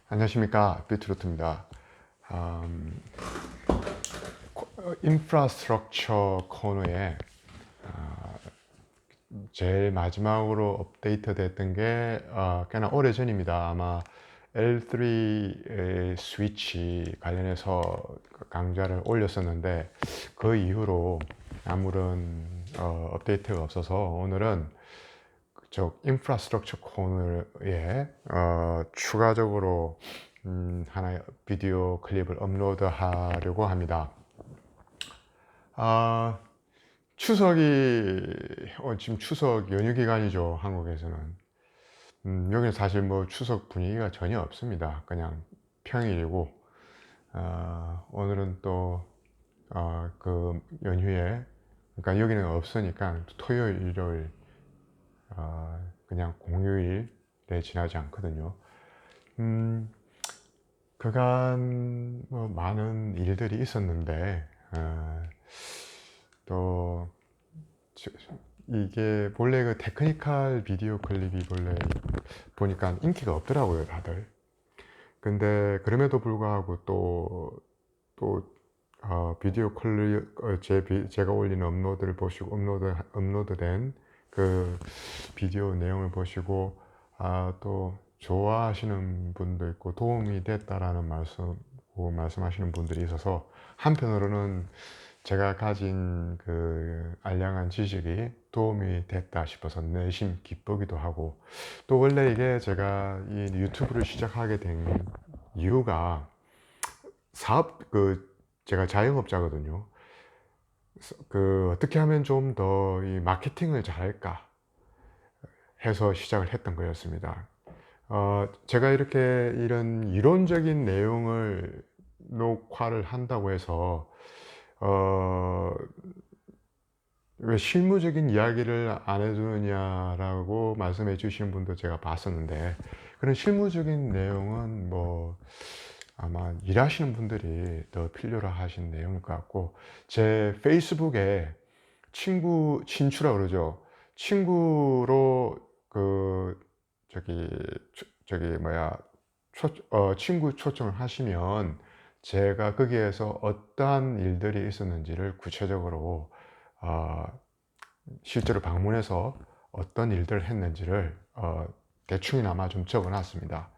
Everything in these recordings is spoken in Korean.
안녕하십니까, 비트루트입니다. 인프라스트럭처 코너에 제일 마지막으로 업데이트 됐던 게 꽤나 오래전입니다. 아마 L3 스위치 관련해서 강좌를 올렸었는데 그 이후로 아무런 업데이트가 없어서 오늘은 그쪽 인프라스트럭처 코너에 추가적으로 하나의 비디오 클립을 업로드 하려고 합니다. 추석이 지금 추석 연휴 기간이죠, 한국에서는. 여기는 사실 뭐 추석 분위기가 전혀 없습니다. 그냥 평일이고 오늘은 또 그 연휴에, 그러니까 여기는 없으니까 토요일, 일요일 그냥 공휴일에 지나지 않거든요. 그간 뭐 많은 일들이 있었는데 또 이게 본래 그 테크니컬 비디오 클립이 본래 보니까 인기가 없더라고요, 다들. 근데 그럼에도 불구하고 또 비디오 클립 제가 올린 업로드를 보시고 업로드된 그 비디오 내용을 보시고 또 좋아하시는 분도 있고 도움이 됐다라는 말씀하시는 분들이 있어서, 한편으로는 제가 가진 그 알량한 지식이 도움이 됐다 싶어서 내심 기쁘기도 하고, 또 원래 이게 제가 이 유튜브를 시작하게 된 이유가 제가 자영업자거든요. 어떻게 하면 좀 더 이 마케팅을 잘할까 해서 시작을 했던 거였습니다. 제가 이렇게 이런 이론적인 내용을 녹화를 한다고 해서 왜 실무적인 이야기를 안 해주느냐라고 말씀해 주시는 분도 제가 봤었는데, 그런 실무적인 내용은 뭐 아마 일하시는 분들이 더 필요로 하신 내용일 것 같고, 제 페이스북에 친추라 그러죠. 친구로 저기 친구 초청을 하시면 제가 거기에서 어떠한 일들이 있었는지를 구체적으로 실제로 방문해서 어떤 일들을 했는지를 대충이나마 좀 적어 놨습니다.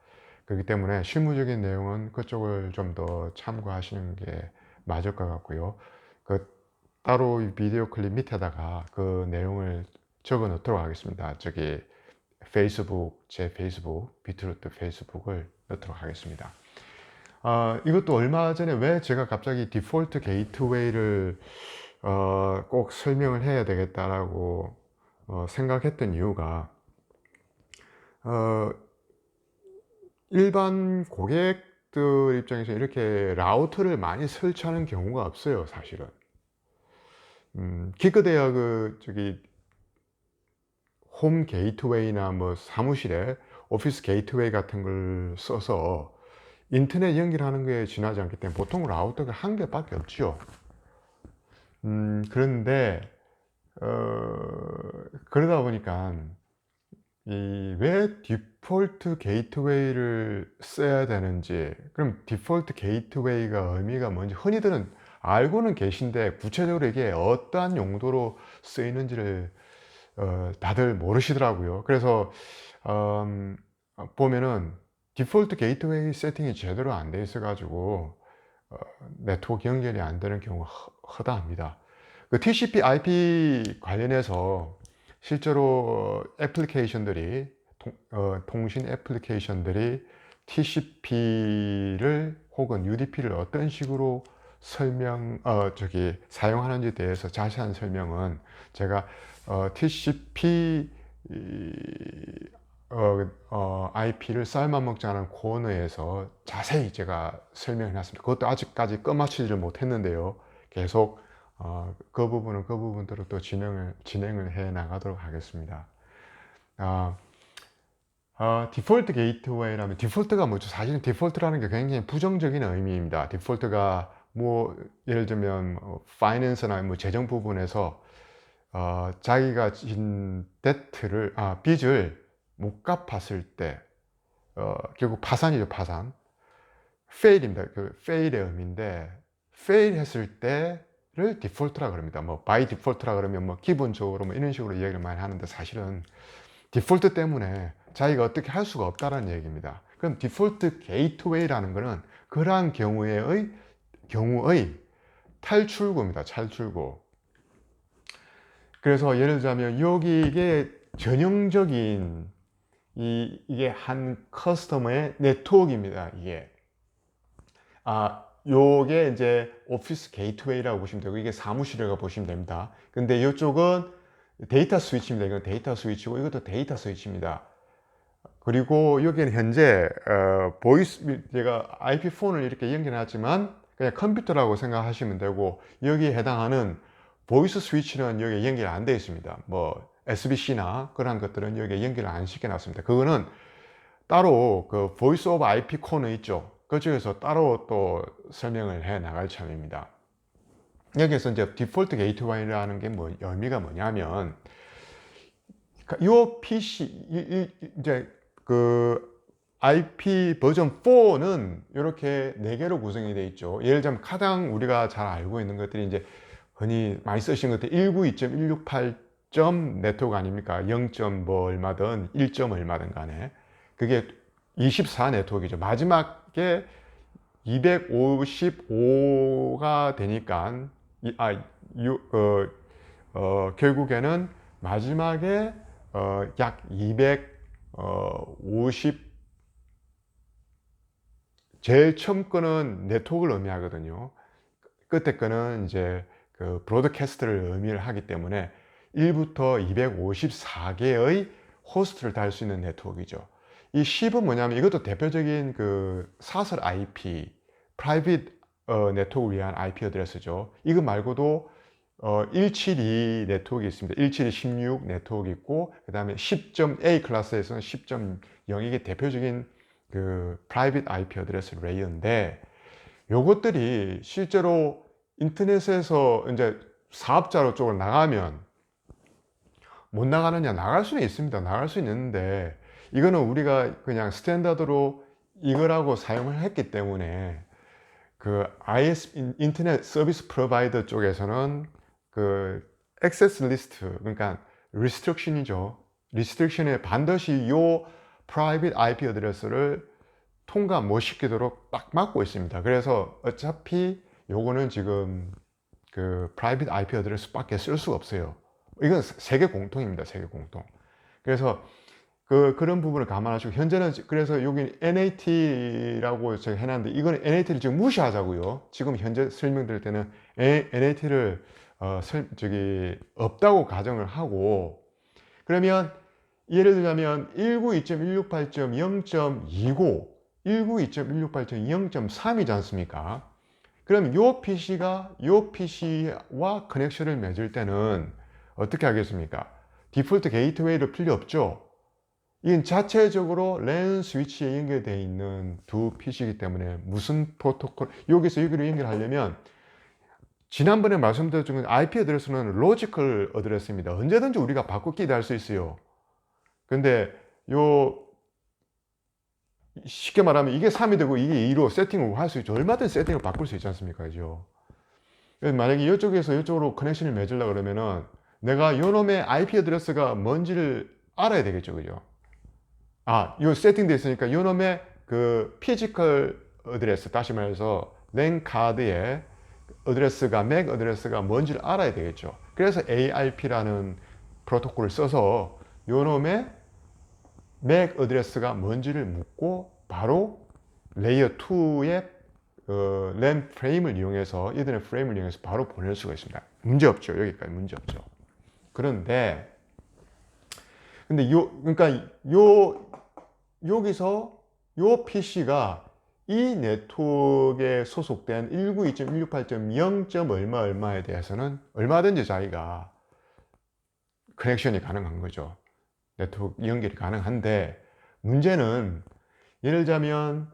그렇기 때문에 실무적인 내용은 그쪽을 좀 더 참고하시는 게 맞을 것 같고요. 따로 이 비디오 클립 밑에다가 그 내용을 적어 놓도록 하겠습니다. 제 페이스북, 비트루트 페이스북을 넣도록 하겠습니다. 이것도 얼마 전에 왜 제가 갑자기 디폴트 게이트웨이를 꼭 설명을 해야 되겠다라고 생각했던 이유가, 어, 일반 고객들 입장에서 이렇게 라우터를 많이 설치하는 경우가 없어요, 사실은. 기껏해야 홈 게이트웨이나 뭐 사무실에 오피스 게이트웨이 같은 걸 써서 인터넷 연결하는 거에 지나지 않기 때문에 보통 라우터가 한 개밖에 없죠. 그런데 그러다 보니까 왜 디폴트 게이트웨이를 써야 되는지, 그럼 디폴트 게이트웨이가 의미가 뭔지 흔히들은 알고는 계신데 구체적으로 이게 어떠한 용도로 쓰이는지를 다들 모르시더라고요. 그래서 보면은 디폴트 게이트웨이 세팅이 제대로 안 돼 있어 가지고 네트워크 연결이 안 되는 경우가 허다합니다. 그 TCP IP 관련해서 실제로 애플리케이션들이 통신 애플리케이션들이 TCP를 혹은 UDP를 어떤 식으로 사용하는지에 대해서 자세한 설명은 제가 TCP IP를 삶아먹지 않은 코너에서 자세히 제가 설명해 놨습니다. 그것도 아직까지 끝마치지를 못했는데요. 계속 그 부분대로 또 진행을 해 나가도록 하겠습니다. 디폴트 게이트웨이라면 디폴트가 뭐죠? 사실은 디폴트라는 게 굉장히 부정적인 의미입니다. 디폴트가 뭐 예를 들면 파이낸스나 뭐 재정 부분에서 자기가 진 빚을 못 갚았을 때 결국 파산이죠, 파산. fail입니다. 그 fail의 의미인데, fail 했을 때를 디폴트라 그럽니다. 뭐 by default라 그러면 뭐 기본적으로 뭐 이런 식으로 이야기를 많이 하는데, 사실은 디폴트 때문에 자기가 어떻게 할 수가 없다는 얘기입니다. 그럼 디폴트 게이트웨이라는 것은 그러한 경우의 탈출구입니다. 탈출구. 그래서 예를 들자면 여기 이게 전형적인 이게 한 커스터머의 네트워크입니다. 이게 요게 이제 오피스 게이트웨이라고 보시면 되고, 이게 사무실이라고 보시면 됩니다. 근데 이쪽은 데이터 스위치입니다. 이건 데이터 스위치고, 이것도 데이터 스위치입니다. 그리고 여기는 현재 보이스, 제가 IP4를 이렇게 연결해놨지만 그냥 컴퓨터라고 생각하시면 되고, 여기에 해당하는 보이스 스위치는 여기에 연결 안 되어 있습니다. 뭐 SBC나 그런 것들은 여기에 연결을 안 시켜놨습니다. 그거는 따로 그 보이스 오브 IP 코너 있죠. 그쪽에서 따로 또 설명을 해 나갈 참입니다. 여기서 이제 디폴트 게이트웨이라는 게 의미가 뭐냐면, 요 PC 이제 그 IP 버전 4는 이렇게 4개로 구성이 되어 있죠. 예를 들자면 가장 우리가 잘 알고 있는 것들이 이제 흔히 많이 쓰신 것들 192.168점 네트워크 아닙니까? 0. 뭐 얼마든 1. 얼마든 간에 그게 24 네트워크이죠. 마지막에 255가 되니까 결국에는 마지막에 약 250, 제일 처음 거는 네트워크를 의미하거든요. 끝에 거는 이제 그 브로드캐스트를 의미를 하기 때문에 1부터 254개의 호스트를 달 수 있는 네트워크이죠. 이 10은 뭐냐면, 이것도 대표적인 그 사설 IP, 프라이빗 네트워크를 위한 IP 어드레스죠. 이거 말고도 172 네트워크 있습니다. 172, 16 네트워크 있고, 그 다음에 10.A 클래스에서는 10.0, 이게 대표적인 그 프라이빗 IP 어드레스 레이어인데, 요것들이 실제로 인터넷에서 이제 사업자로 쪽으로 나가면 못 나가느냐? 나갈 수는 있습니다. 나갈 수 있는데, 이거는 우리가 그냥 스탠다드로 이거라고 사용을 했기 때문에, 그 인터넷 서비스 프로바이더 쪽에서는 그 액세스 리스트, 그러니까 리스트릭션이죠. 리스트릭션에 반드시 요 프라이빗 IP 어드레스를 통과 못 시키도록 딱 막고 있습니다. 그래서 어차피 요거는 지금 그 프라이빗 IP 어드레스 밖에 쓸 수가 없어요. 이건 세계 공통입니다. 세계 공통. 그래서 그런 부분을 감안하시고, 현재는 그래서 여기 NAT라고 제가 해놨는데, 이거는 NAT를 지금 무시하자고요. 지금 현재 설명드릴 때는 NAT를 없다고 가정을 하고, 그러면 예를 들자면 192.168.0.29, 192.168.0.3이지 않습니까? 그럼 요 PC가 요 PC와 커넥션을 맺을 때는 어떻게 하겠습니까? 디폴트 게이트웨이를 필요 없죠. 이건 자체적으로 랜 스위치에 연결되어 있는 두 PC이기 때문에 무슨 프로토콜, 여기서 여기로 연결하려면, 지난번에 말씀드렸던 IP 어드레스는 로지컬 어드레스입니다. 언제든지 우리가 바꾸기도 할 수 있어요. 근데 쉽게 말하면 이게 3이 되고 이게 2로 세팅을 할 수 있죠. 얼마든 세팅을 바꿀 수 있지 않습니까? 그죠? 만약에 이쪽에서 이쪽으로 커넥션을 맺으려고 그러면은 내가 요놈의 IP 어드레스가 뭔지를 알아야 되겠죠. 그죠? 요 세팅되어 있으니까 요놈의 그 피지컬 어드레스, 다시 말해서 랜 카드의 어드레스가, 맥 어드레스가 뭔지를 알아야 되겠죠. 그래서 ARP라는 프로토콜을 써서 요놈의 맥 어드레스가 뭔지를 묻고 바로 레이어 2의 램 프레임을 이용해서, 이더넷 프레임을 이용해서 바로 보낼 수가 있습니다. 문제 없죠. 여기까지 문제 없죠. 그런데 그러니까 여기서 요 PC가 이 네트워크에 소속된 192.168.0. 얼마 얼마에 대해서는 얼마든지 자기가 커넥션이 가능한 거죠. 네트워크 연결이 가능한데, 문제는 예를 들자면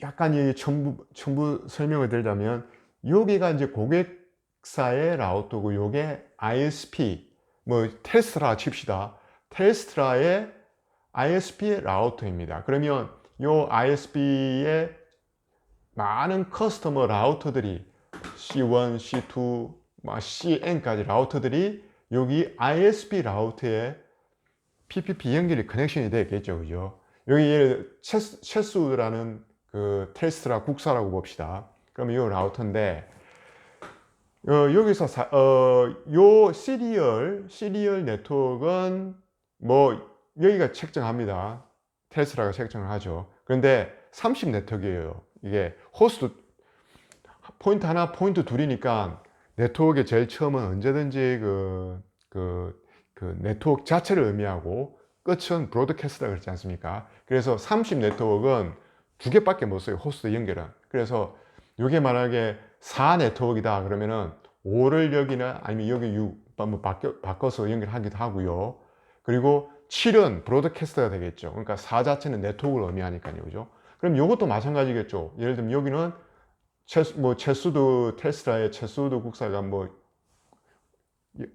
약간 이 첨부 설명을 드리자면, 여기가 이제 고객사의 라우터고, 요게 ISP, 뭐 텔스트라 칩시다. 텔스트라의 ISP 라우터입니다. 그러면 요 ISP에 많은 커스터머 라우터들이 C1, C2, CN까지 라우터들이 여기 ISP 라우터에 PPP 연결이 커넥션이 되겠죠. 그죠? 여기 예를 체스우드라는 그 텔스트라 국사라고 봅시다. 그러면 이 라우터인데 여기서 요 시리얼 네트워크는 뭐 여기가 책정합니다. 텔스트라가 책정을 하죠. 그런데 30 네트워크예요. 이게 호스트 포인트 하나, 포인트 둘이니까 네트워크의 제일 처음은 언제든지 그 네트워크 자체를 의미하고 끝은 브로드캐스트라 그랬지 않습니까? 그래서 30 네트워크는 두 개밖에 못 써요. 호스트 연결은. 그래서 이게 만약에 4 네트워크이다 그러면은 5를 여기나 아니면 여기 6 뭐 바꿔서 연결하기도 하고요. 그리고 7은 브로드캐스트가 되겠죠. 그러니까 4 자체는 네트워크를 의미하니까요. 그죠? 그럼 이것도 마찬가지겠죠. 예를 들면 여기는 체수도 텔스트라의 체수도 국사가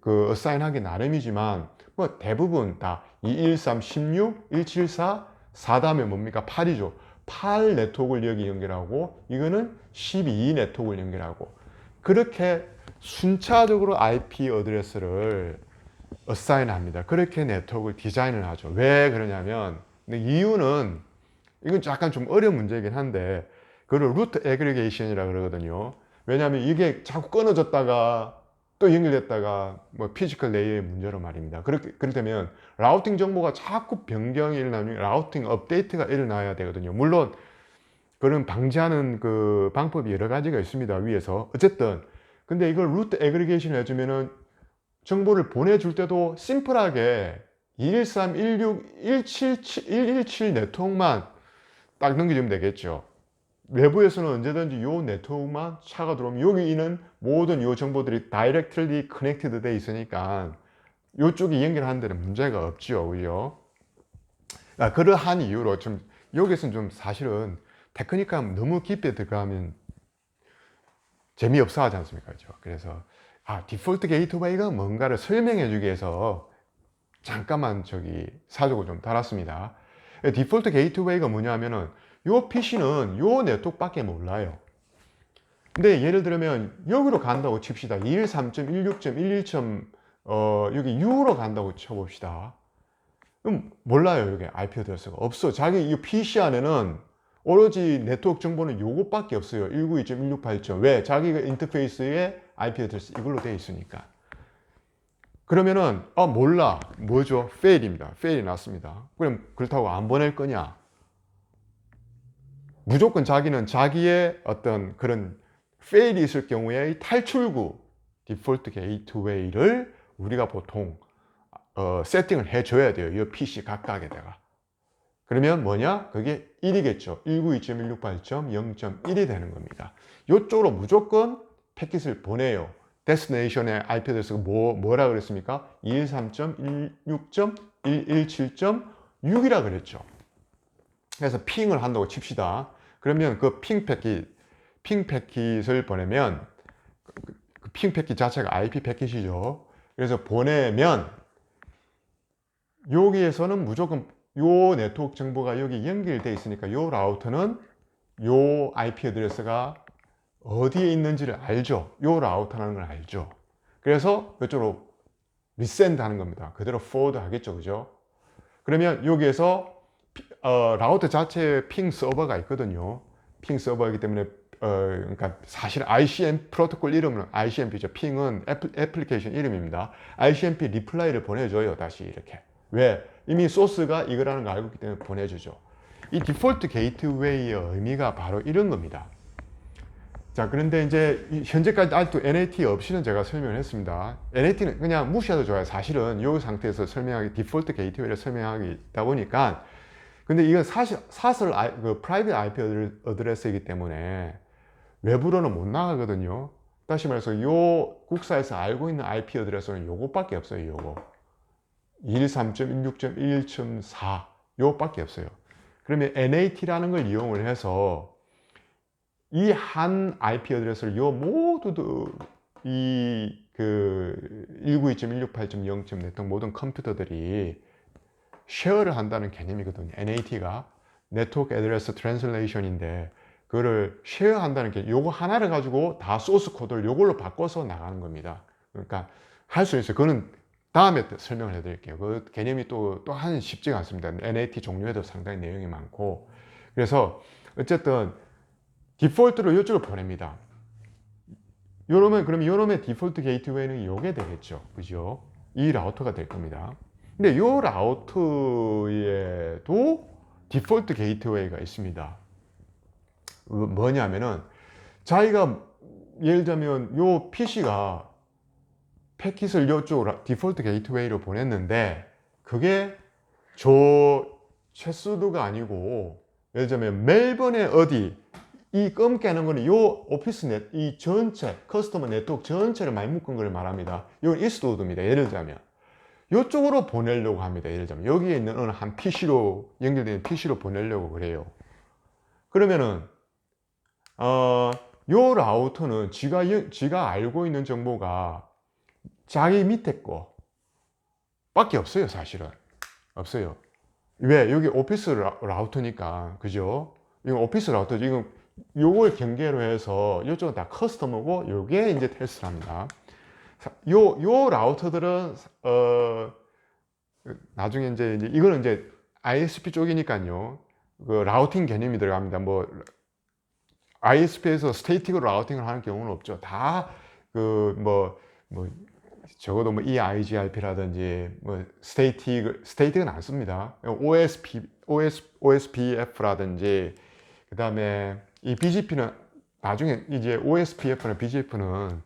어사인하기 나름이지만 뭐 대부분 다 213, 16, 174, 4 다음에 뭡니까? 8이죠. 8 네트워크를 여기 연결하고 이거는 12 네트워크를 연결하고 그렇게 순차적으로 IP 어드레스를 어사인합니다. 그렇게 네트워크를 디자인을 하죠. 왜 그러냐면 이유는 이건 약간 좀 어려운 문제이긴 한데 그걸 루트 애그리게이션이라 그러거든요. 왜냐하면 이게 자꾸 끊어졌다가 또 연결됐다가 뭐 피지컬 레이어의 문제로 말입니다. 그렇다면 라우팅 정보가 자꾸 변경이 일어나면 라우팅 업데이트가 일어나야 되거든요. 물론 그런 방지하는 그 방법이 여러 가지가 있습니다. 위에서 어쨌든 근데 이걸 루트 애그리게이션 해주면은 정보를 보내줄 때도 심플하게 213, 16, 117 네트워크만 딱 넘겨주면 되겠죠. 외부에서는 언제든지 요 네트워크만 차가 들어오면 여기 있는 모든 요 정보들이 다이렉트리 커넥티드 돼 있으니까 요쪽이 연결하는 데는 문제가 없죠. 그죠? 그러한 이유로 좀 여기서는 좀 사실은 테크니컬 너무 깊게 들어가면 재미없어 하지 않습니까? 그죠? 그래서 디폴트 게이트웨이가 뭔가를 설명해 주기 위해서 잠깐만 사족을 좀 달았습니다. 디폴트 게이트웨이가 뭐냐면은 요 PC는 요 네트워크밖에 몰라요. 근데 예를 들면 여기로 간다고 칩시다. 213.16.11. 여기 U로 간다고 쳐봅시다. 그럼 몰라요. 여기 IP 어드레스가 없어. 자기 이 PC 안에는 오로지 네트워크 정보는 요것밖에 없어요. 192.168. 왜? 자기가 인터페이스에 IP 어드레스 이걸로 되어 있으니까. 그러면은 몰라. 뭐죠? fail입니다. fail이 났습니다. 그럼 그렇다고 안 보낼 거냐? 무조건 자기는 자기의 어떤 그런 fail이 있을 경우에 탈출구 디폴트 게이트웨이를 우리가 보통 세팅을 해줘야 돼요. 이 PC 각각에다가. 그러면 뭐냐? 그게 1이겠죠. 192.168.0.1이 되는 겁니다. 이쪽으로 무조건 패킷을 보내요. 데스티네이션의 IP 어드레스가 뭐라 그랬습니까? 213.16.117.6이라 그랬죠. 그래서 핑을 한다고 칩시다. 그러면 그 핑 패킷을 보내면 그 핑 패킷 자체가 IP 패킷이죠. 그래서 보내면 여기에서는 무조건 요 네트워크 정보가 여기 연결되어 있으니까 요 라우터는 요 IP 어드레스가 어디에 있는지를 알죠. 요 라우터라는 걸 알죠. 그래서 이쪽으로 리센드 하는 겁니다. 그대로 포워드 하겠죠. 그죠? 그러면 여기에서 라우터 자체에 핑 서버가 있거든요. 핑 서버이기 때문에 그러니까 사실 ICMP 프로토콜 이름은 ICMP죠. 핑은 애플리케이션 이름입니다. ICMP 리플라이를 보내줘요. 다시 이렇게. 왜? 이미 소스가 이거라는 걸 알고 있기 때문에 보내주죠. 이 디폴트 게이트웨이의 의미가 바로 이런 겁니다. 자, 그런데 이제 현재까지 아직도 NAT 없이는 제가 설명을 했습니다. NAT는 그냥 무시해도 좋아요. 사실은 이 상태에서 디폴트 게이트웨이를 설명하다 보니까 근데 이건 사설 프라이빗 IP 어드레스이기 때문에 외부로는 못 나가거든요. 다시 말해서 요 국사에서 알고 있는 IP 어드레스는 요것밖에 없어요. 요거 213.16.11.4 요것밖에 없어요. 그러면 NAT라는 걸 이용을 해서 이 한 IP 어드레스를 요 모두 이 그 192.168.0 네트워크 모든 컴퓨터들이 쉐어를 한다는 개념이거든요. NAT가 네트워크 애드레스 트랜슬레이션인데 그거를 쉐어한다는 게 요거 하나를 가지고 다 소스 코드를 요걸로 바꿔서 나가는 겁니다. 그러니까 할 수 있어요. 그거는 다음에 설명을 해드릴게요. 그 개념이 또 한 쉽지가 않습니다. NAT 종류에도 상당히 내용이 많고. 그래서 어쨌든 디폴트로 이쪽을 보냅니다. 그럼 요놈의 디폴트 게이트웨이는 요게 되겠죠. 그죠? 이 라우터가 될 겁니다. 근데 요 라우터에도 디폴트 게이트웨이가 있습니다. 뭐냐면은 자기가 예를 들면 요 PC가 패킷을 요쪽 디폴트 게이트웨이로 보냈는데 그게 저 최수도가 아니고 예를 들면 멜번의 어디 이 껌 깨는 거는 요 오피스 이 전체 커스터머 네트워크 전체를 많이 묶은 걸 말합니다. 이건 이스트우드입니다. 예를 들자면 이쪽으로 보내려고 합니다. 예를 들자면 여기에 있는 어느 한 PC로 연결되는 PC로 보내려고 그래요. 그러면은 요 라우터는 지가 알고 있는 정보가 자기 밑에 거 밖에 없어요. 사실은 없어요. 왜? 여기 오피스 라우터니까 그죠? 이건 오피스 라우터죠. 이건 요걸 경계로 해서 이쪽은 다 커스터머고 요게 이제 테스트랍니다. 요 라우터들은 나중에 이제 이거는 이제 ISP 쪽이니까요. 그 라우팅 개념이 들어갑니다. 뭐 ISP에서 스테이틱으로 라우팅을 하는 경우는 없죠. 다 그 뭐 적어도 뭐 EIGRP라든지 뭐 스테이틱은 안 씁니다. OSPF라든지 그 다음에 이 BGP는 나중에 이제 OSPF나 BGP는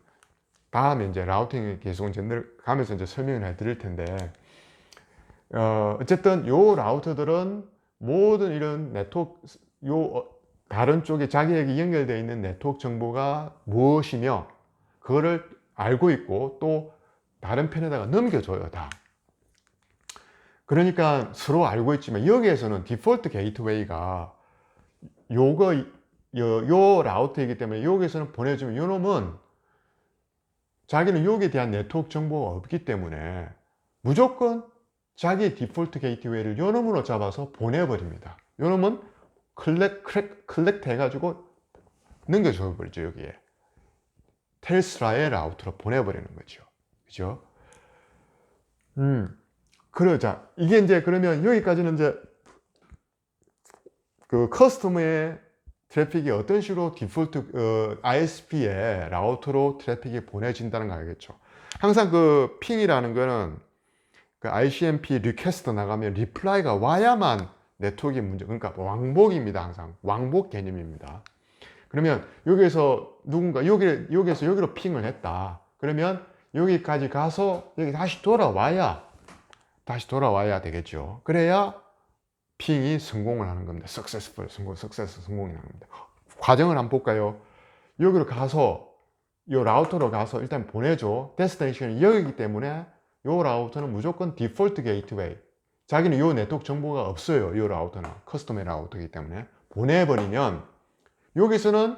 다음에 이제 라우팅에 계속 이제 가면서 이제 설명을 해드릴 텐데 어쨌든 요 라우터들은 모든 이런 네트워크 다른 쪽에 자기에게 연결되어 있는 네트워크 정보가 무엇이며 그거를 알고 있고 또 다른 편에다가 넘겨줘요 다. 그러니까 서로 알고 있지만 여기에서는 디폴트 게이트웨이가 요 라우터이기 때문에 여기에서는 보내주면 요 놈은 자기는 여기에 대한 네트워크 정보가 없기 때문에 무조건 자기 디폴트 게이트웨이를 요 놈으로 잡아서 보내버립니다. 요 놈은 클렉트 해가지고 넘겨줘 버리죠. 여기에 텔스라의 라우터로 보내버리는 거죠. 그죠? 그러자 이게 이제 그러면 여기까지는 이제 그 커스터머의 트래픽이 어떤 식으로 디폴트 ISP의 라우터로 트래픽이 보내진다는 거 알겠죠? 항상 그 핑이라는 거는 그 ICMP 리퀘스트 나가면 리플라이가 와야만 네트워크의 문제, 그러니까 왕복입니다. 항상 왕복 개념입니다. 그러면 여기에서 누군가 여기에서 여기로 핑을 했다. 그러면 여기까지 가서 여기 다시 돌아와야 되겠죠. 그래야 핑이 성공을 하는 겁니다. successful 성공이 하는 겁니다. 과정을 한번 볼까요? 여기로 가서 이 라우터로 가서 일단 보내줘. 데스티네이션이 여기이기 때문에 이 라우터는 무조건 디폴트 게이트웨이. 자기는 이 네트워크 정보가 없어요. 이 라우터는 커스텀의 라우터이기 때문에 보내버리면 여기서는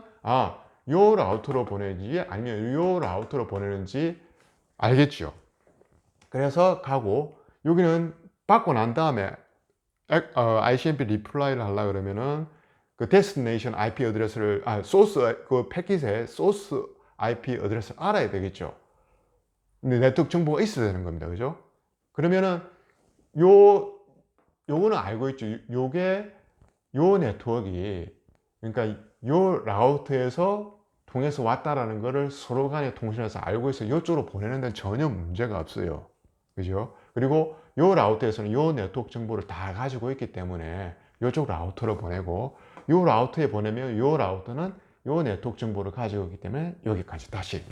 이 라우터로 보내지 아니면 이 라우터로 보내는지 알겠죠. 그래서 가고 여기는 받고 난 다음에 ICMP 리플라이를 하려고 그러면은 그 데스티네이션 IP 어드레스를 소스 그 패킷의 소스 IP 어드레스를 알아야 되겠죠. 근데 네트워크 정보가 있어야 되는 겁니다. 그죠? 그러면은 요거는 알고 있죠. 요게 요 네트워크가 그러니까 요 라우터에서 통해서 왔다라는 거를 서로 간에 통신해서 알고 있어요. 이쪽으로 보내는 데는 전혀 문제가 없어요. 그죠? 그리고 요 라우터에서는 요 네트워크 정보를 다 가지고 있기 때문에 요쪽 라우터로 보내고 요 라우터에 보내면 요 라우터는 요 네트워크 정보를 가지고 있기 때문에 여기까지 다시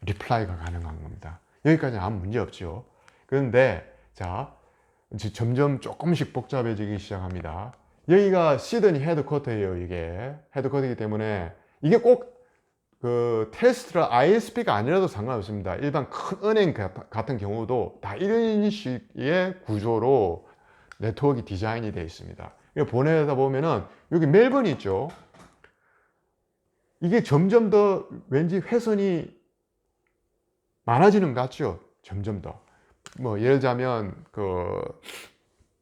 리플라이가 가능한 겁니다. 여기까지는 아무 문제 없죠. 그런데 자 이제 점점 조금씩 복잡해지기 시작합니다. 여기가 시드니 헤드쿼터예요. 이게 헤드쿼터이기 때문에 이게 꼭 그 텔스트라 ISP가 아니라도 상관없습니다. 일반 큰 은행 같은 경우도 다 이런 식의 구조로 네트워크 디자인이 되어 있습니다. 보내다 보면은 여기 멜번이 있죠. 이게 점점 더 왠지 회선이 많아지는 것 같죠. 점점 더. 뭐 예를 들자면 그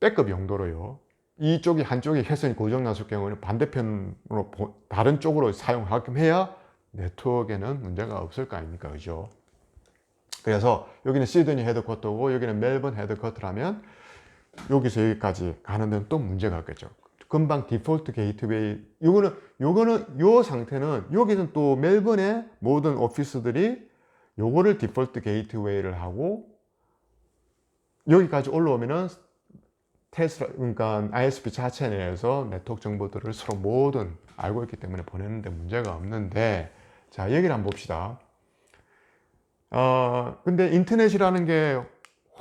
백업 용도로요. 이쪽이 한쪽이 회선이 고장났을 경우는 반대편으로 다른 쪽으로 사용하게끔 해야 네트워크에는 문제가 없을 거 아닙니까? 그죠? 그래서 여기는 시드니 헤드쿼터고 여기는 멜번 헤드쿼터라면 여기서 여기까지 가는 데는 또 문제가 없겠죠. 금방 디폴트 게이트웨이, 요 상태는, 여기는 또 멜번의 모든 오피스들이 요거를 디폴트 게이트웨이를 하고 여기까지 올라오면은 테슬라, 그러니까 ISP 자체 내에서 네트워크 정보들을 서로 모든 알고 있기 때문에 보내는데 문제가 없는데, 자, 얘기를 한번 봅시다. 근데 인터넷이라는 게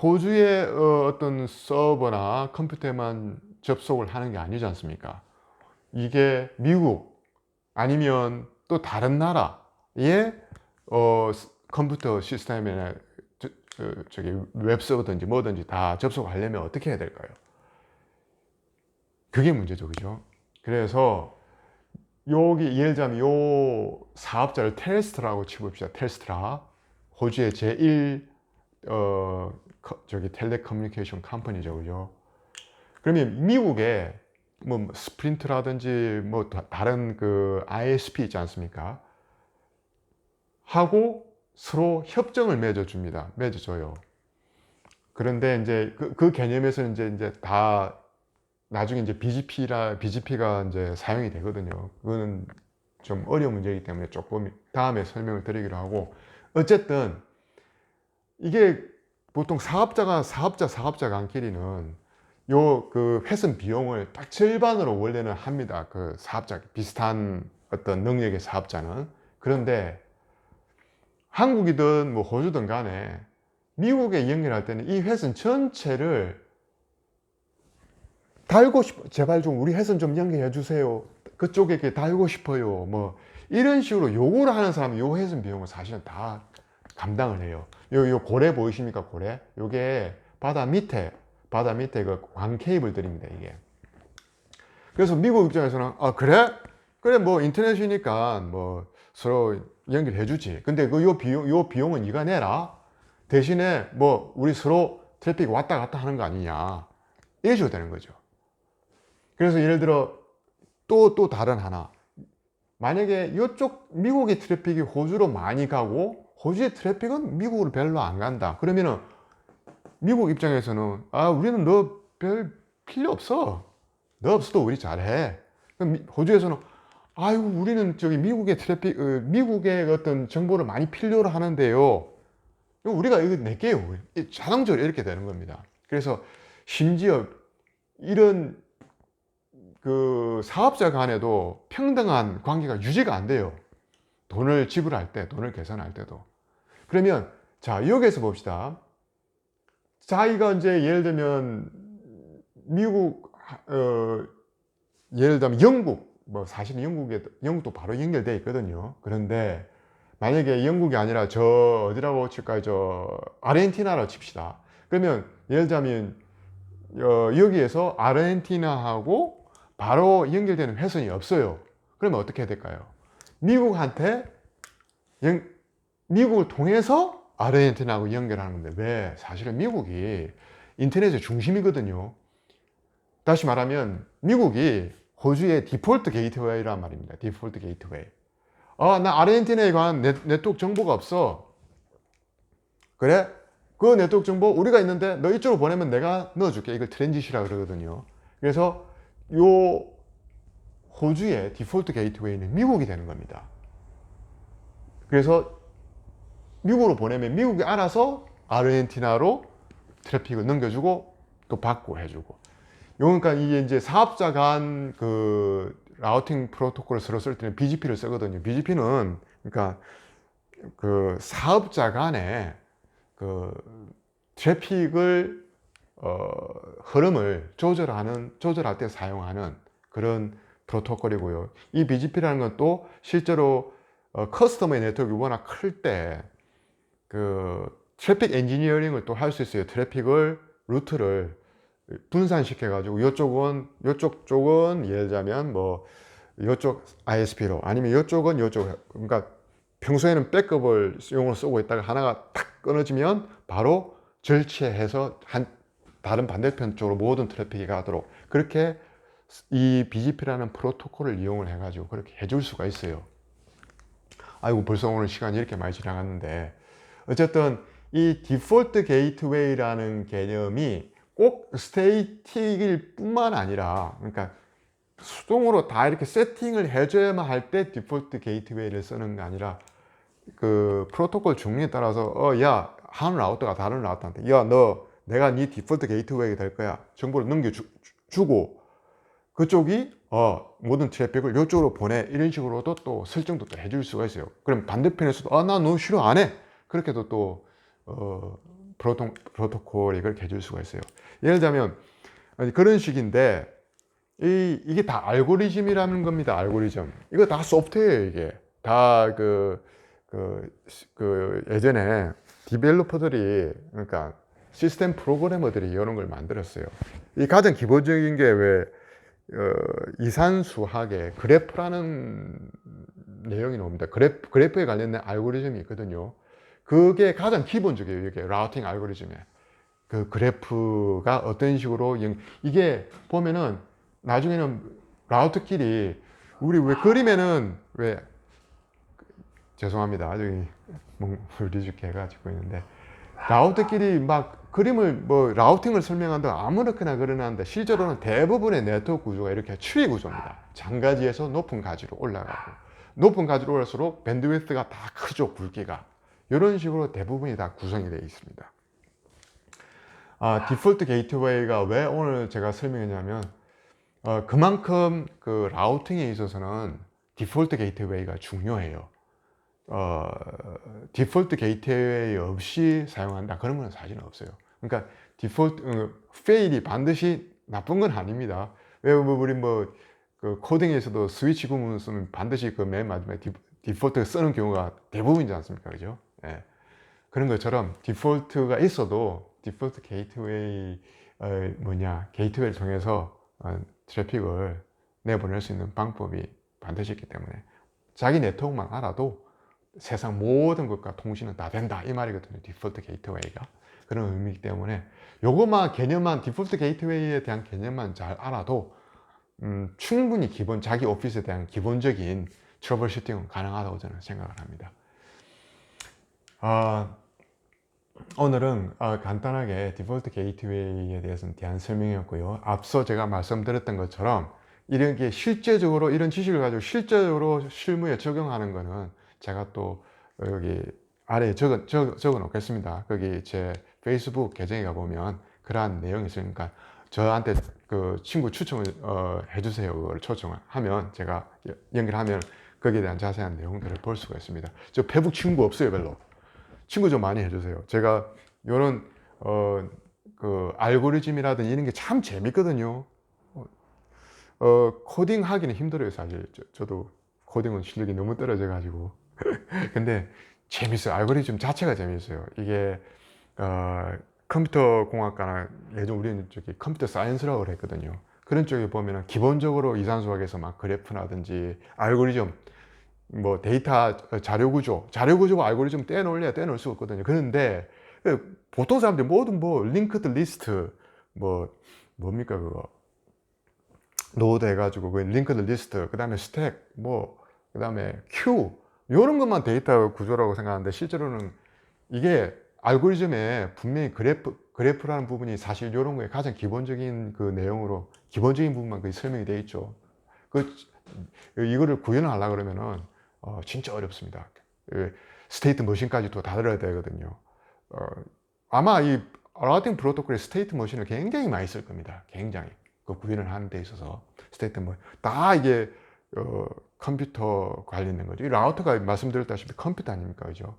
호주의 어떤 서버나 컴퓨터에만 접속을 하는 게 아니지 않습니까? 이게 미국 아니면 또 다른 나라의 컴퓨터 시스템이나 저기 웹서버든지 뭐든지 다 접속하려면 어떻게 해야 될까요? 그게 문제죠, 그죠? 그래서 여기 예를 들자면 요 사업자를 텔스트라고 치봅시다. 텔스트라, 호주의 제1 저기 텔레커뮤니케이션 컴퍼니죠, 그죠? 그러면 미국에 뭐 스프린트라든지 뭐 다른 그 ISP 있지 않습니까? 하고 서로 협정을 맺어줍니다. 맺어줘요. 그런데 이제 그 개념에서는 이제 다 나중에 이제 BGP가 이제 사용이 되거든요. 그거는 좀 어려운 문제이기 때문에 조금 다음에 설명을 드리기로 하고, 어쨌든 이게 보통 사업자 간끼리는 요 그 회선 비용을 딱 절반으로 원래는 합니다. 그 사업자, 비슷한 어떤 능력의 사업자는. 그런데 한국이든 뭐 호주든 간에 미국에 연결할 때는 이 회선 전체를 달고 싶어, 제발 좀 우리 회선 좀 연결해 주세요, 그쪽에 이렇게 달고 싶어요, 뭐 이런 식으로 요구를 하는 사람은 요 회선 비용을 사실은 다 감당을 해요. 요 고래 보이십니까? 고래, 요게 바다 밑에 그 광 케이블들입니다, 이게. 그래서 미국 입장에서는 그래 뭐 인터넷이니까 뭐 서로 연결해 주지. 근데 요 비용은 네가 내라. 대신에 뭐 우리 서로 트래픽 왔다 갔다 하는 거 아니냐, 이래 줘야 되는 거죠. 그래서 예를 들어 또 다른 하나, 만약에 이쪽 미국의 트래픽이 호주로 많이 가고 호주의 트래픽은 미국으로 별로 안 간다, 그러면은 미국 입장에서는 우리는 너 별 필요 없어, 너 없어도 우리 잘해. 그럼 호주에서는 아이고 우리는 저기 미국의 트래픽, 미국의 어떤 정보를 많이 필요로 하는데요, 우리가 이거 낼게요. 자동적으로 이렇게 되는 겁니다. 그래서 심지어 이런 그 사업자 간에도 평등한 관계가 유지가 안 돼요. 돈을 지불할 때, 돈을 계산할 때도. 그러면 자, 여기에서 봅시다. 자기가 이제 예를 들면 미국, 예를 들면 영국, 뭐 사실 영국도 바로 연결되어 있거든요. 그런데 만약에 영국이 아니라 저 어디라고 칠까요? 저 아르헨티나라고 칩시다. 그러면 예를 들자면 여기에서 아르헨티나하고 바로 연결되는 회선이 없어요. 그러면 어떻게 해야 될까요? 미국을 통해서 아르헨티나하고 연결하는 건데, 왜? 사실은 미국이 인터넷의 중심이거든요. 다시 말하면 미국이 호주의 디폴트 게이트웨이란 말입니다. 디폴트 게이트웨이. 나 아르헨티나에 관한 네트워크 정보가 없어. 그래? 그 네트워크 정보 우리가 있는데 너 이쪽으로 보내면 내가 넣어줄게. 이걸 트랜짓이라 그러거든요. 그래서 요 호주의 디폴트 게이트웨이는 미국이 되는 겁니다. 그래서 미국으로 보내면 미국이 알아서 아르헨티나로 트래픽을 넘겨주고 또 받고 해주고. 그러니까 이게 이제 사업자 간 그 라우팅 프로토콜을 서로 쓸 때는 BGP를 쓰거든요. BGP는 그러니까 그 사업자 간에 그 트래픽을 흐름을 조절할 때 사용하는 그런 프로토콜이고요. 이 BGP라는 건 또 실제로 커스터머의 네트워크가 워낙 클 때 그 트래픽 엔지니어링을 또 할 수 있어요. 트래픽을 루트를 분산시켜 가지고 요쪽 쪽은 예를 들자면 뭐 요쪽 ISP로, 아니면 요쪽은 요쪽, 그러니까 평소에는 백업을 용으로 쓰고 있다가 하나가 탁 끊어지면 바로 절체해서 다른 반대편 쪽으로 모든 트래픽이 가도록 그렇게 이 BGP라는 프로토콜을 이용을 해가지고 그렇게 해줄 수가 있어요. 아이고, 벌써 오늘 시간이 이렇게 많이 지나갔는데, 어쨌든 이 디폴트 게이트웨이라는 개념이 꼭 스테이틱일 뿐만 아니라, 그러니까 수동으로 다 이렇게 세팅을 해줘야만 할 때 디폴트 게이트웨이를 쓰는 게 아니라, 그 프로토콜 종류에 따라서 야, 한 라우터가 다른 라우터한테 야, 너 내가 네 디폴트 게이트웨이가 될 거야, 정보를 넘겨주고 그쪽이 모든 트래픽을 이쪽으로 보내, 이런 식으로도 또 설정도 또 해줄 수가 있어요. 그럼 반대편에서도 나 너 싫어 안 해, 그렇게도 또 프로토콜이 그렇게 해줄 수가 있어요. 예를 들자면 그런 식인데, 이게 다 알고리즘이라는 겁니다. 알고리즘. 이거 다 소프트웨어예요. 이게 다 예전에 디벨로퍼들이, 그러니까 시스템 프로그래머들이 이런 걸 만들었어요. 이 가장 기본적인 게 왜 이산수학의 그래프라는 내용이 나옵니다. 그래프에 관련된 알고리즘이 있거든요. 그게 가장 기본적이에요. 이게 라우팅 알고리즘에 그 그래프가 어떤 식으로 이게 보면은 나중에는 라우터끼리, 우리 왜 그림에는 왜, 죄송합니다, 저기 물리주기 해가지고 있는데, 라우터끼리 막 그림을 뭐 라우팅을 설명한다 아무렇게나 그러는데, 실제로는 대부분의 네트워크 구조가 이렇게 추이 구조입니다. 장가지에서 높은 가지로 올라가고, 높은 가지로 올라갈수록 밴드위드가 다 크죠, 굵기가. 이런 식으로 대부분이 다 구성이 되어 있습니다. 디폴트 게이트웨이가 왜 오늘 제가 설명했냐면, 그만큼 그 라우팅에 있어서는 디폴트 게이트웨이가 중요해요. 디폴트 게이트웨이 없이 사용한다, 그런 건 사실은 없어요. 그러니까 디폴트 페일이 반드시 나쁜 건 아닙니다. 왜 우리 그 코딩에서도 스위치 구문 쓰면 반드시 그 맨 마지막에 디폴트 쓰는 경우가 대부분이지 않습니까? 그죠? 예. 그런 것처럼 디폴트가 있어도 디폴트 게이트웨이 게이트웨이를 통해서 트래픽을 내보낼 수 있는 방법이 반드시 있기 때문에, 자기 네트워크만 알아도 세상 모든 것과 통신은 다 된다, 이 말이거든요. 디폴트 게이트웨이가 그런 의미이기 때문에, 요것만 개념만, 디폴트 게이트웨이에 대한 개념만 잘 알아도 충분히 자기 오피스에 대한 기본적인 트러블 슈팅은 가능하다고 저는 생각을 합니다. 오늘은 간단하게 디폴트 게이트웨이에 대해서는 대한 설명이었고요. 앞서 제가 말씀드렸던 것처럼 이렇게 실제적으로 이런 지식을 가지고 실제적으로 실무에 적용하는 거는 제가 또 여기 아래에 적어 놓겠습니다. 거기 제 페이스북 계정에 가보면 그러한 내용이 있으니까 저한테 그 친구 추천을 해주세요. 그걸 초청하면 제가 연결하면 거기에 대한 자세한 내용들을 볼 수가 있습니다. 저 페북 친구 없어요, 별로. 친구 좀 많이 해주세요. 제가 이런 그 알고리즘이라든지 이런 게 참 재밌거든요. 코딩 하기는 힘들어요, 사실. 저도 코딩은 실력이 너무 떨어져 가지고. 근데 재밌어요. 알고리즘 자체가 재밌어요. 이게 컴퓨터 공학과나 예전 우리는 저기 컴퓨터 사이언스라고 그랬거든요. 그런 쪽에 보면은 기본적으로 이산수학에서 막 그래프라든지 알고리즘, 뭐 데이터 자료구조와 알고리즘 떼놓을 수가 없거든요. 그런데 보통 사람들이 모든 링크드 리스트, 뭡니까 그거, 노드 해가지고 그 링크드 리스트, 그 다음에 스택, 그 다음에 큐, 이런 것만 데이터 구조라고 생각하는데, 실제로는 이게 알고리즘에 분명히 그래프라는 부분이 사실 이런 거에 가장 기본적인 그 내용으로 기본적인 부분만 거의 설명이 되어 있죠. 이거를 구현을 하려고 그러면은 진짜 어렵습니다. 스테이트 머신까지도 다 들어야 되거든요. 아마 이 라우팅 프로토콜의 스테이트 머신을 굉장히 많이 쓸 겁니다. 굉장히 그 구현을 하는 데 있어서 스테이트 머신 다 이게 컴퓨터 관련된 거죠. 이 라우터가 말씀드렸다시피 컴퓨터 아닙니까, 그죠?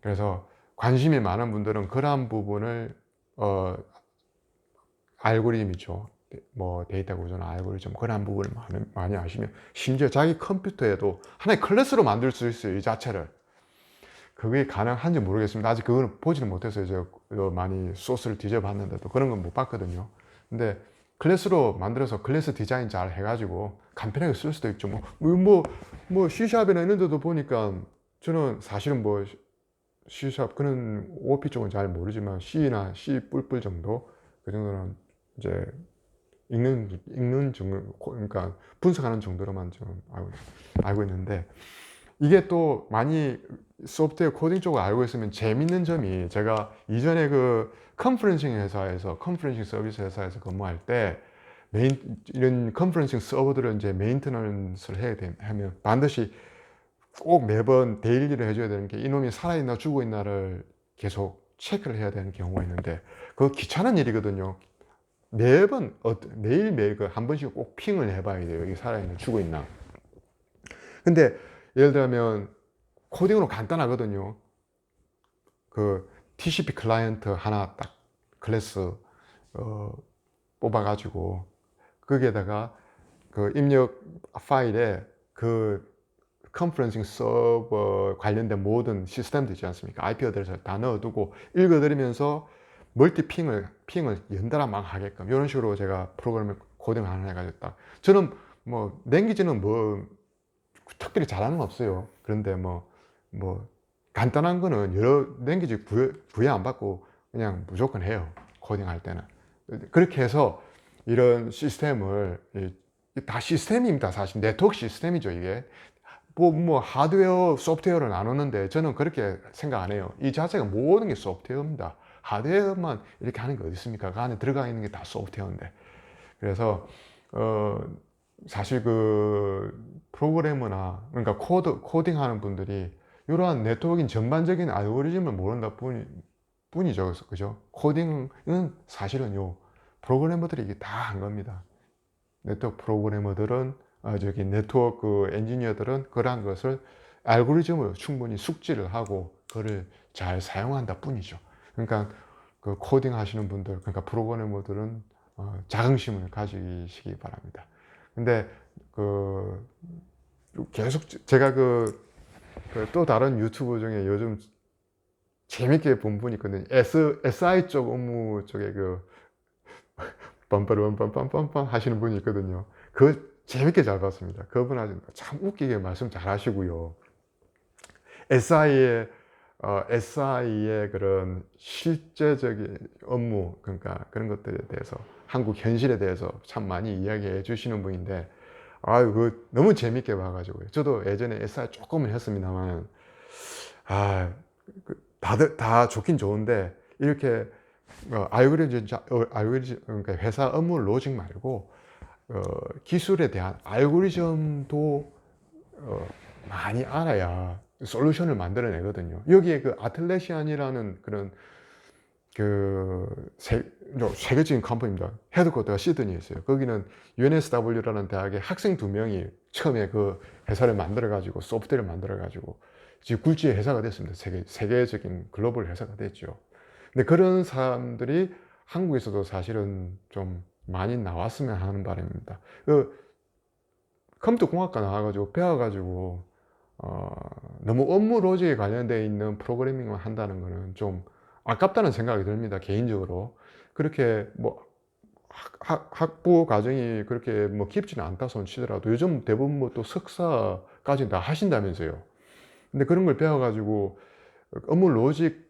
그래서 관심이 많은 분들은 그러한 부분을 알고리즘이죠. 데이터 구조나 알고리즘, 그런 부분을 많이 아시면, 심지어 자기 컴퓨터에도 하나의 클래스로 만들 수 있어요, 이 자체를. 그게 가능한지 모르겠습니다. 아직 그거는 보지는 못했어요. 제가 많이 소스를 뒤져봤는데도 그런 건 못 봤거든요. 근데 클래스로 만들어서 클래스 디자인 잘 해가지고 간편하게 쓸 수도 있죠. C#이나 이런 데도 보니까 저는 사실은 뭐 C샵 그런 OOP 쪽은 잘 모르지만 C나 C 뿔뿔 정도 그 정도는 이제 읽는 정도, 그러니까 분석하는 정도로만 좀 알고 있는데, 이게 또 많이 소프트웨어 코딩 쪽을 알고 있으면 재밌는 점이, 제가 이전에 그 컨퍼런싱 서비스 회사에서 근무할 때 이런 컨퍼런싱 서버들을 이제 메인테넌스를 하면 반드시 꼭 매번 데일리를 해줘야 되는 게, 이놈이 살아있나 죽어있나를 계속 체크를 해야 되는 경우가 있는데, 그거 귀찮은 일이거든요. 매번 매일매일 그 한 번씩 꼭 핑을 해봐야 돼요. 이게 살아있나 죽어있나. 근데 예를 들면 코딩으로 간단하거든요. 그 TCP 클라이언트 하나 딱 클래스 뽑아가지고 거기에다가 그 입력 파일에 그 컨퍼런싱 서버 관련된 모든 시스템도 있지 않습니까? IP 어드레스를 다 넣어두고 읽어드리면서 핑을 연달아 막 하게끔, 이런 식으로 제가 프로그램을 코딩을 하나 해가지고 딱, 저는 뭐 랭귀지는 뭐 특별히 잘하는 건 없어요. 그런데 뭐 간단한 거는 여러 랭귀지 부여 안 받고 그냥 무조건 해요. 코딩할 때는. 그렇게 해서 이런 시스템을, 다 시스템입니다. 사실 네트워크 시스템이죠, 이게. 뭐 하드웨어, 소프트웨어를 나누는데 저는 그렇게 생각 안 해요. 이 자체가 모든 게 소프트웨어입니다. 하드웨어만 이렇게 하는 게 어디 있습니까? 그 안에 들어가 있는 게 다 소프트웨어인데. 그래서 사실 그 프로그래머나, 그러니까 코딩하는 분들이 이러한 네트워킹 전반적인 알고리즘을 모른다 뿐이죠. 그죠? 코딩은 사실은요, 프로그래머들이 이게 다 한 겁니다. 네트워크 프로그래머들은, 네트워크 엔지니어들은 그러한 것을 알고리즘을 충분히 숙지를 하고 그거를 잘 사용한다 뿐이죠. 그러니까 그 코딩 하시는 분들, 그러니까 프로그래머들은 자긍심을 가지시기 바랍니다. 근데 그 계속 제가 또 다른 유튜브 중에 요즘 재밌게 본 분이 있거든요. SI 쪽 업무 쪽에 빰빠르빰빰빰빰빰 하시는 분이 있거든요. 그 재밌게 잘 봤습니다. 그분 아주 참 웃기게 말씀 잘 하시고요. SI의 그런 실제적인 업무, 그러니까 그런 것들에 대해서, 한국 현실에 대해서 참 많이 이야기해 주시는 분인데, 너무 재밌게 봐가지고요. 저도 예전에 SI 조금은 했습니다만, 다들 다 좋긴 좋은데, 이렇게 알고리즘, 그러니까 회사 업무 로직 말고 기술에 대한 알고리즘도 많이 알아야 솔루션을 만들어내거든요. 여기에 그 아틀래시안이라는 그런 세계적인 컴퍼니입니다. 헤드쿼터가 시드니에 있어요. 거기는 UNSW라는 대학의 학생 2명이 처음에 그 회사를 만들어가지고, 소프트웨어를 만들어가지고 지금 굴지의 회사가 됐습니다. 세계적인 글로벌 회사가 됐죠. 근데 그런 사람들이 한국에서도 사실은 좀 많이 나왔으면 하는 바람입니다. 컴퓨터 공학과 나와가지고 배워가지고 너무 업무 로직에 관련되어 있는 프로그래밍만 한다는 거는 좀 아깝다는 생각이 듭니다, 개인적으로. 그렇게 뭐 학부 과정이 그렇게 뭐 깊지는 않다 손 치더라도 요즘 대부분 뭐 또 석사까지 다 하신다면서요. 근데 그런 걸 배워가지고 업무 로직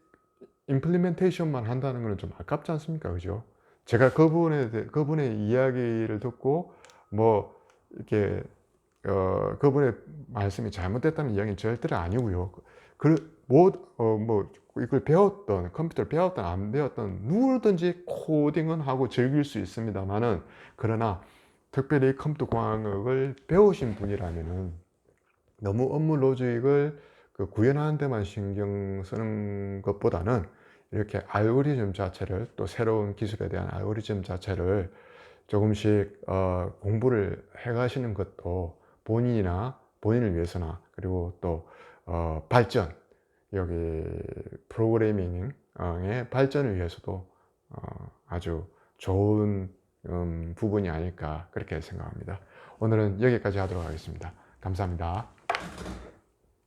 임플리멘테이션만 한다는 거는 좀 아깝지 않습니까? 그죠? 제가 그분의 이야기를 듣고 뭐 이렇게 그분의 말씀이 잘못됐다는 이야기는 절대로 아니고요. 이걸 배웠던, 컴퓨터를 배웠던 안 배웠던 누구든지 코딩은 하고 즐길 수 있습니다만은, 그러나 특별히 컴퓨터 공학을 배우신 분이라면은 너무 업무 로직을 구현하는 데만 신경 쓰는 것보다는 이렇게 알고리즘 자체를, 또 새로운 기술에 대한 알고리즘 자체를 조금씩 공부를 해 가시는 것도 본인을 위해서나, 그리고 또 발전, 여기 프로그래밍의 발전을 위해서도 아주 좋은 부분이 아닐까, 그렇게 생각합니다. 오늘은 여기까지 하도록 하겠습니다. 감사합니다.